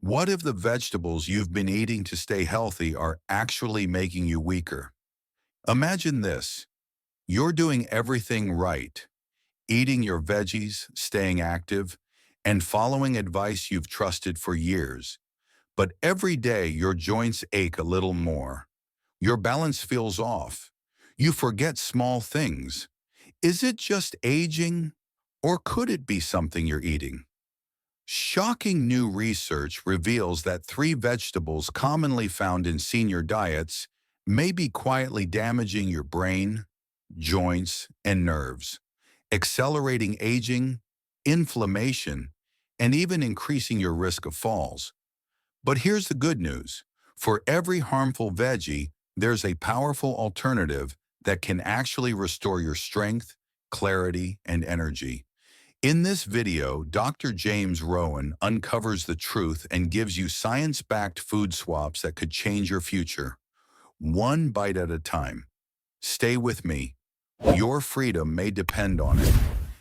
What if the vegetables you've been eating to stay healthy are actually making you weaker? Imagine this. You're doing everything right, eating your veggies, staying active, and following advice you've trusted for years. But every day your joints ache a little more. Your balance feels off. You forget small things. Is it just aging? Or could it be something you're eating? Shocking new research reveals that three vegetables commonly found in senior diets may be quietly damaging your brain, joints, and nerves, accelerating aging, inflammation, and even increasing your risk of falls. But here's the good news. For every harmful veggie, there's a powerful alternative that can actually restore your strength, clarity, and energy. In this video, Dr. James Rowan uncovers the truth and gives you science-backed food swaps that could change your future, one bite at a time. Stay with me. Your freedom may depend on it.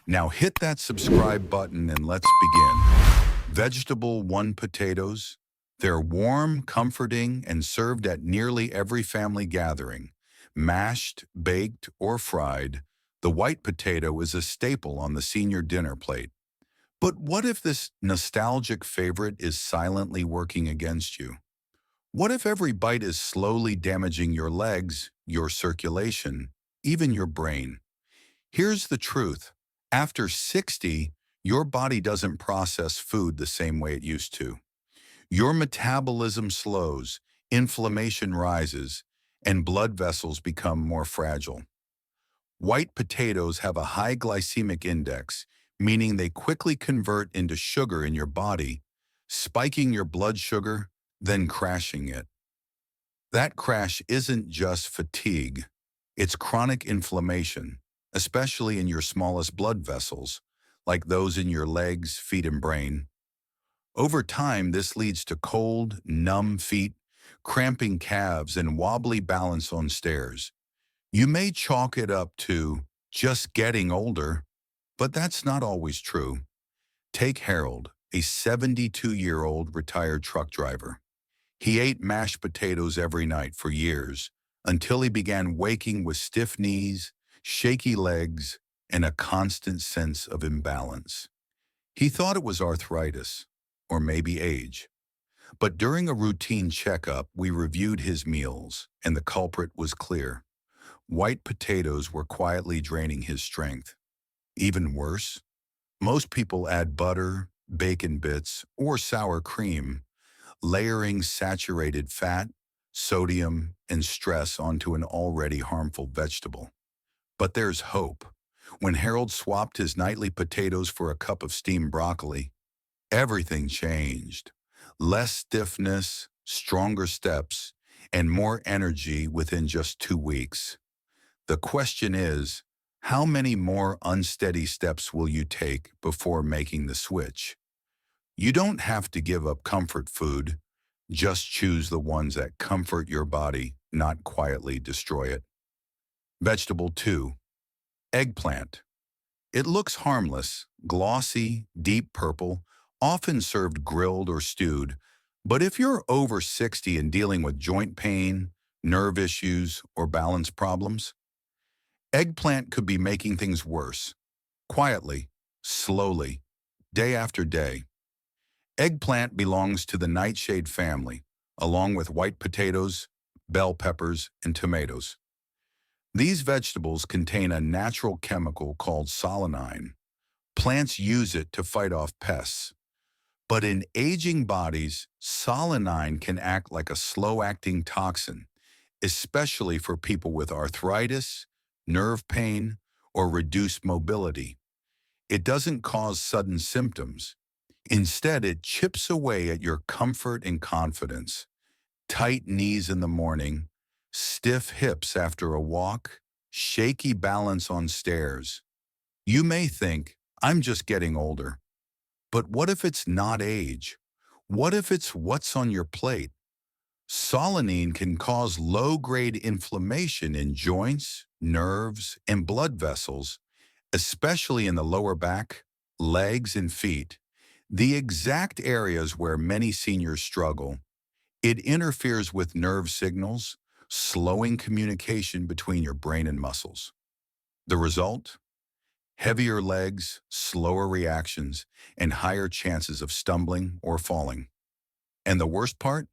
Now hit that subscribe button and let's begin. Vegetable 1 potatoes. They're warm, comforting, and served at nearly every family gathering. Mashed, baked, or fried, the white potato is a staple on the senior dinner plate. But what if this nostalgic favorite is silently working against you? What if every bite is slowly damaging your legs, your circulation, even your brain? Here's the truth. After 60, your body doesn't process food the same way it used to. Your metabolism slows, inflammation rises, and blood vessels become more fragile. White potatoes have a high glycemic index, meaning they quickly convert into sugar in your body, spiking your blood sugar, then crashing it. That crash isn't just fatigue, it's chronic inflammation, especially in your smallest blood vessels, like those in your legs, feet, and brain. Over time, this leads to cold, numb feet, cramping calves, and wobbly balance on stairs. You may chalk it up to just getting older, but that's not always true. Take Harold, a 72-year-old retired truck driver. He ate mashed potatoes every night for years until he began waking with stiff knees, shaky legs, and a constant sense of imbalance. He thought it was arthritis, or maybe age. But during a routine checkup, we reviewed his meals, and the culprit was clear. White potatoes were quietly draining his strength. Even worse, most people add butter, bacon bits, or sour cream, layering saturated fat, sodium, and stress onto an already harmful vegetable. But there's hope. When Harold swapped his nightly potatoes for a cup of steamed broccoli, everything changed. Less stiffness, stronger steps, and more energy within just 2 weeks. The question is, how many more unsteady steps will you take before making the switch? You don't have to give up comfort food. Just choose the ones that comfort your body, not quietly destroy it. Vegetable 2. Eggplant. It looks harmless, glossy, deep purple, often served grilled or stewed. But if you're over 60 and dealing with joint pain, nerve issues, or balance problems, eggplant could be making things worse. Quietly, slowly, day after day. Eggplant belongs to the nightshade family, along with white potatoes, bell peppers, and tomatoes. These vegetables contain a natural chemical called solanine. Plants use it to fight off pests. But in aging bodies, solanine can act like a slow-acting toxin, especially for people with arthritis, nerve pain, or reduced mobility. It doesn't cause sudden symptoms. Instead, it chips away at your comfort and confidence. Tight knees in the morning, stiff hips after a walk, shaky balance on stairs. You may think, I'm just getting older. But what if it's not age? What if it's what's on your plate? Solanine can cause low-grade inflammation in joints, nerves, and blood vessels, especially in the lower back, legs, and feet. The exact areas where many seniors struggle. It interferes with nerve signals, slowing communication between your brain and muscles. The result? Heavier legs, slower reactions, and higher chances of stumbling or falling. And the worst part?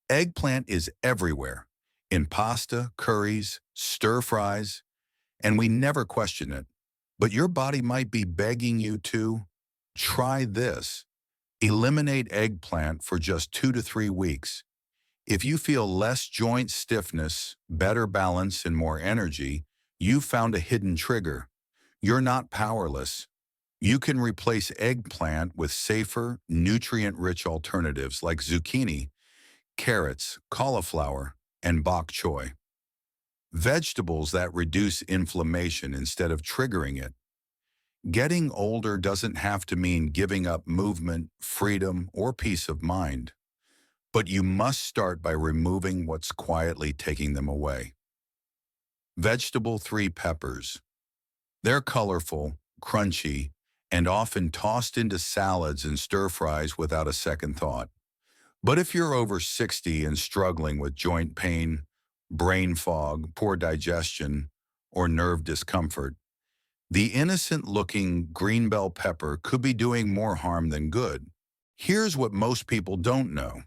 Eggplant is everywhere, in pasta, curries, stir fries, and we never question it. But your body might be begging you to try this. Eliminate eggplant for just 2 to 3 weeks. If you feel less joint stiffness, better balance, and more energy, you've found a hidden trigger. You're not powerless. You can replace eggplant with safer, nutrient-rich alternatives like zucchini, carrots, cauliflower, and bok choy. Vegetables that reduce inflammation instead of triggering it. Getting older doesn't have to mean giving up movement, freedom, or peace of mind. But you must start by removing what's quietly taking them away. Vegetable 3 peppers. They're colorful, crunchy, and often tossed into salads and stir-fries without a second thought. But if you're over 60 and struggling with joint pain, brain fog, poor digestion, or nerve discomfort, the innocent-looking green bell pepper could be doing more harm than good. Here's what most people don't know.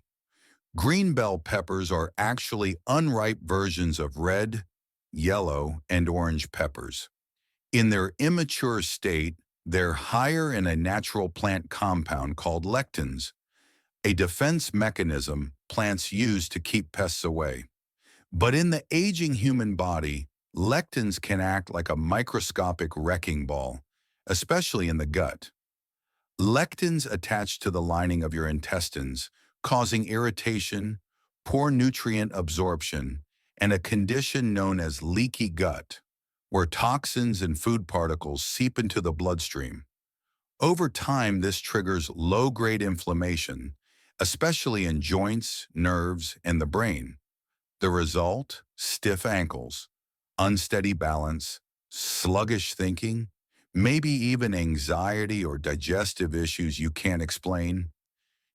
Green bell peppers are actually unripe versions of red, yellow, and orange peppers. In their immature state, they're higher in a natural plant compound called lectins, a defense mechanism plants use to keep pests away. But in the aging human body, lectins can act like a microscopic wrecking ball, especially in the gut. Lectins attach to the lining of your intestines, causing irritation, poor nutrient absorption, and a condition known as leaky gut, where toxins and food particles seep into the bloodstream. Over time, this triggers low-grade inflammation, especially in joints, nerves, and the brain. The result? Stiff ankles, unsteady balance, sluggish thinking, maybe even anxiety or digestive issues you can't explain.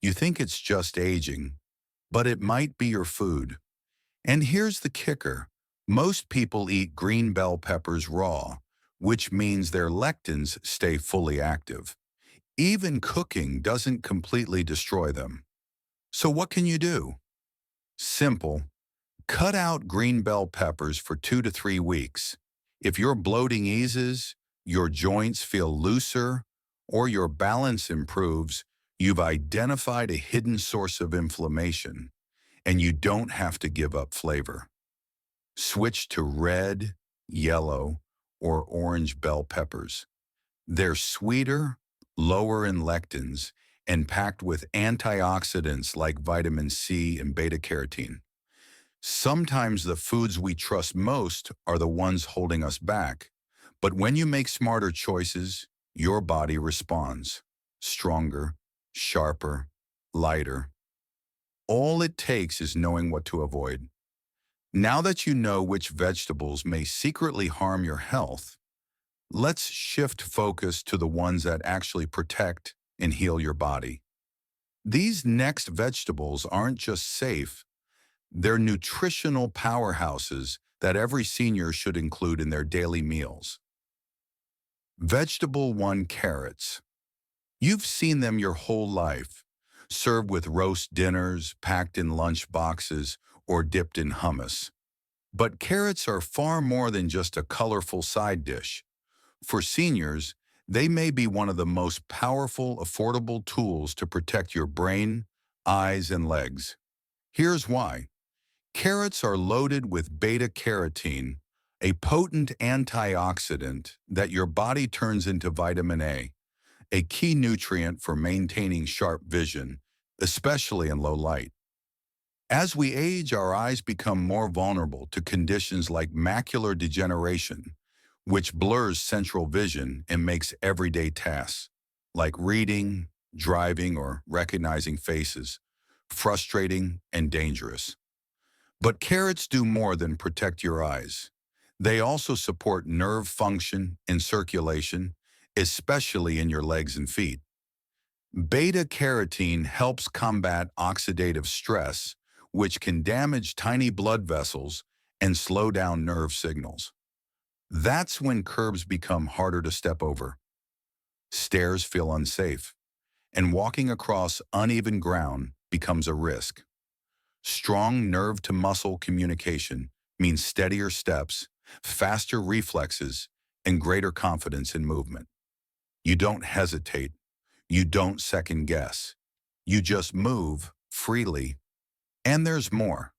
You think it's just aging, but it might be your food. And here's the kicker. Most people eat green bell peppers raw, which means their lectins stay fully active. Even cooking doesn't completely destroy them. So what can you do? Simple. Cut out green bell peppers for 2 to 3 weeks. If your bloating eases, your joints feel looser, or your balance improves, you've identified a hidden source of inflammation, and you don't have to give up flavor. Switch to red, yellow, or orange bell peppers. They're sweeter, lower in lectins, and packed with antioxidants like vitamin C and beta-carotene. Sometimes the foods we trust most are the ones holding us back. But when you make smarter choices, your body responds. Stronger, sharper, lighter. All it takes is knowing what to avoid. Now that you know which vegetables may secretly harm your health, let's shift focus to the ones that actually protect and heal your body. These next vegetables aren't just safe, they're nutritional powerhouses that every senior should include in their daily meals. Vegetable 1 carrots. You've seen them your whole life, served with roast dinners, packed in lunch boxes, or dipped in hummus. But carrots are far more than just a colorful side dish. For seniors, they may be one of the most powerful, affordable tools to protect your brain, eyes, and legs. Here's why. Carrots are loaded with beta-carotene, a potent antioxidant that your body turns into vitamin A key nutrient for maintaining sharp vision, especially in low light. As we age, our eyes become more vulnerable to conditions like macular degeneration, which blurs central vision and makes everyday tasks, like reading, driving, or recognizing faces, frustrating and dangerous. But carrots do more than protect your eyes. They also support nerve function and circulation, especially in your legs and feet. Beta-carotene helps combat oxidative stress, which can damage tiny blood vessels and slow down nerve signals. That's when curbs become harder to step over, stairs feel unsafe, and walking across uneven ground becomes a risk. Strong nerve-to-muscle communication means steadier steps, faster reflexes, and greater confidence in movement. You don't hesitate. You don't second guess. You just move freely. And there's more.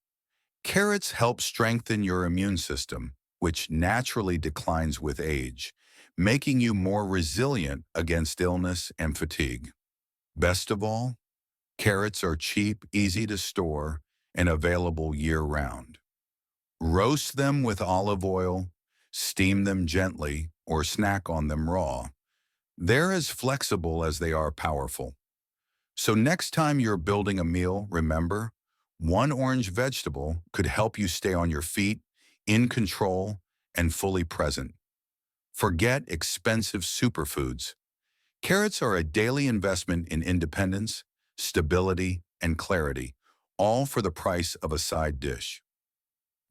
Carrots help strengthen your immune system, which naturally declines with age, making you more resilient against illness and fatigue. Best of all, carrots are cheap, easy to store, and available year-round. Roast them with olive oil, steam them gently, or snack on them raw. They're as flexible as they are powerful. So next time you're building a meal, remember, one orange vegetable could help you stay on your feet, in control, and fully present. Forget expensive superfoods. Carrots are a daily investment in independence, stability, and clarity, all for the price of a side dish.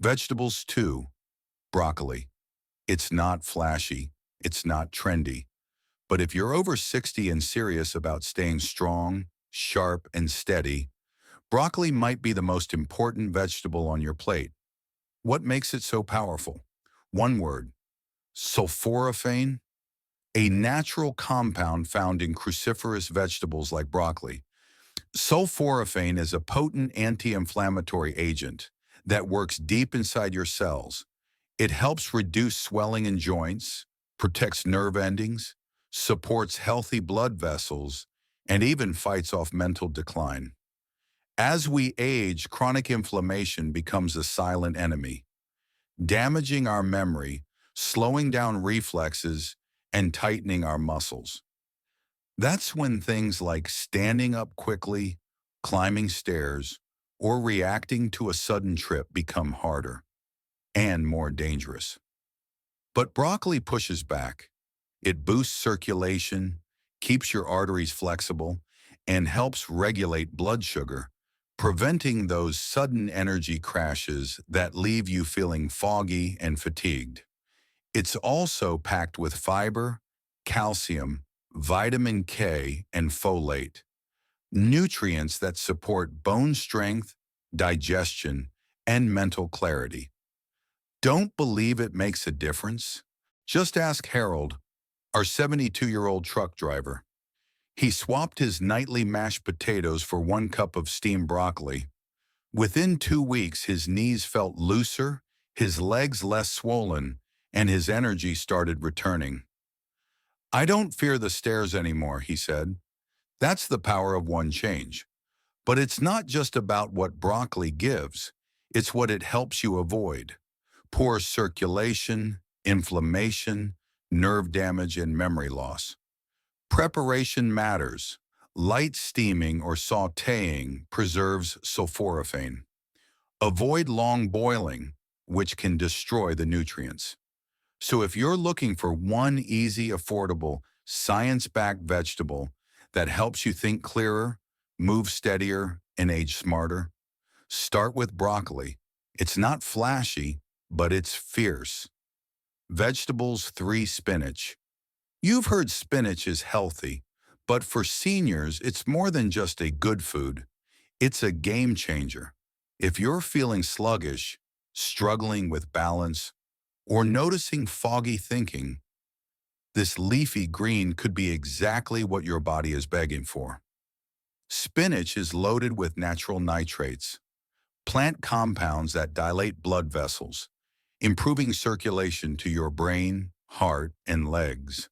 Vegetables too. Broccoli. It's not flashy. It's not trendy. But if you're over 60 and serious about staying strong, sharp, and steady, broccoli might be the most important vegetable on your plate. What makes it so powerful? One word: sulforaphane, a natural compound found in cruciferous vegetables like broccoli. Sulforaphane is a potent anti-inflammatory agent that works deep inside your cells. It helps reduce swelling in joints, protects nerve endings, supports healthy blood vessels, and even fights off mental decline. As we age, chronic inflammation becomes a silent enemy, damaging our memory, slowing down reflexes, and tightening our muscles. That's when things like standing up quickly, climbing stairs, or reacting to a sudden trip become harder and more dangerous. But broccoli pushes back. It boosts circulation, keeps your arteries flexible, and helps regulate blood sugar, preventing those sudden energy crashes that leave you feeling foggy and fatigued. It's also packed with fiber, calcium, vitamin K, and folate, nutrients that support bone strength, digestion, and mental clarity. Don't believe it makes a difference? Just ask Harold, our 72-year-old truck driver. He swapped his nightly mashed potatoes for 1 cup of steamed broccoli. Within 2 weeks, his knees felt looser, his legs less swollen, and his energy started returning. "I don't fear the stairs anymore," he said. That's the power of one change. But it's not just about what broccoli gives, it's what it helps you avoid: poor circulation, inflammation, nerve damage, and memory loss. Preparation matters. Light steaming or sautéing preserves sulforaphane. Avoid long boiling, which can destroy the nutrients. So if you're looking for one easy, affordable, science-backed vegetable that helps you think clearer, move steadier, and age smarter, start with broccoli. It's not flashy, but it's fierce. Vegetables 3. Spinach. You've heard spinach is healthy, but for seniors, it's more than just a good food. It's a game changer. If you're feeling sluggish, struggling with balance, or noticing foggy thinking, this leafy green could be exactly what your body is begging for. Spinach is loaded with natural nitrates, plant compounds that dilate blood vessels, improving circulation to your brain, heart, and legs.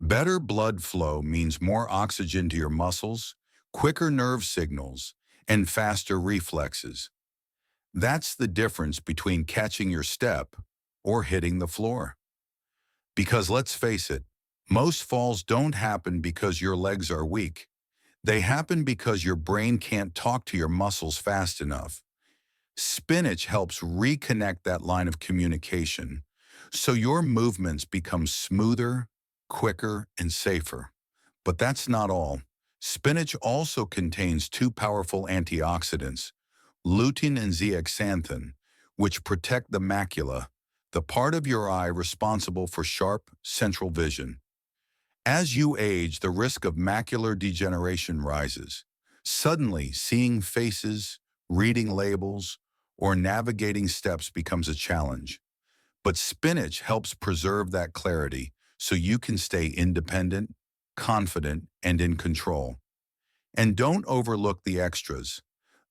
Better blood flow means more oxygen to your muscles, quicker nerve signals, and faster reflexes. That's the difference between catching your step or hitting the floor. Because let's face it, most falls don't happen because your legs are weak. They happen because your brain can't talk to your muscles fast enough. Spinach helps reconnect that line of communication, so your movements become smoother, quicker, and safer. But that's not all. Spinach also contains two powerful antioxidants, lutein and zeaxanthin, which protect the macula, the part of your eye responsible for sharp central vision. As you age, the risk of macular degeneration rises. Suddenly, seeing faces, reading labels, or navigating steps becomes a challenge. But spinach helps preserve that clarity so you can stay independent, confident, and in control. And don't overlook the extras.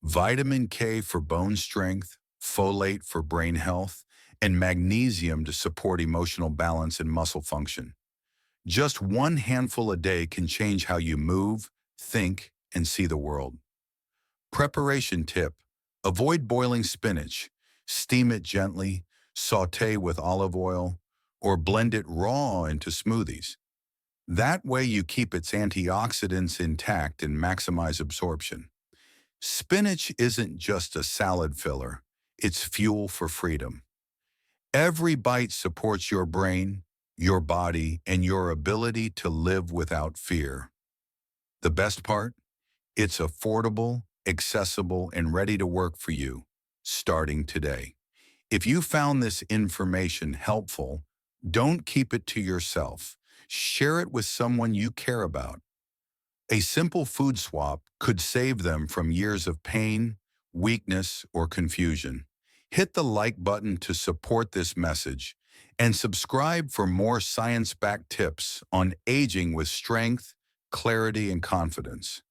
Vitamin K for bone strength, folate for brain health, and magnesium to support emotional balance and muscle function. Just one handful a day can change how you move, think, and see the world. Preparation tip: avoid boiling spinach. Steam it gently, saute with olive oil, or blend it raw into smoothies. That way you keep its antioxidants intact and maximize absorption. Spinach isn't just a salad filler, it's fuel for freedom. Every bite supports your brain, your body, and your ability to live without fear. The best part? It's affordable, accessible, and ready to work for you, starting today. If you found this information helpful, don't keep it to yourself. Share it with someone you care about. A simple food swap could save them from years of pain, weakness, or confusion. Hit the like button to support this message and subscribe for more science-backed tips on aging with strength, clarity, and confidence.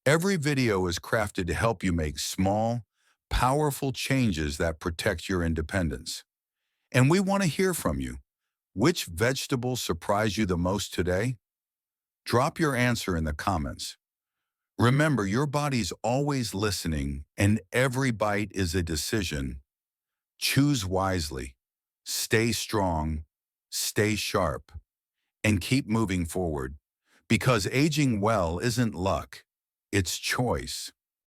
Every video is crafted to help you make small, powerful changes that protect your independence. And we want to hear from you. Which vegetable surprised you the most today? Drop your answer in the comments. Remember, your body's always listening, and every bite is a decision. Choose wisely, stay strong, stay sharp, and keep moving forward. Because aging well isn't luck, it's choice.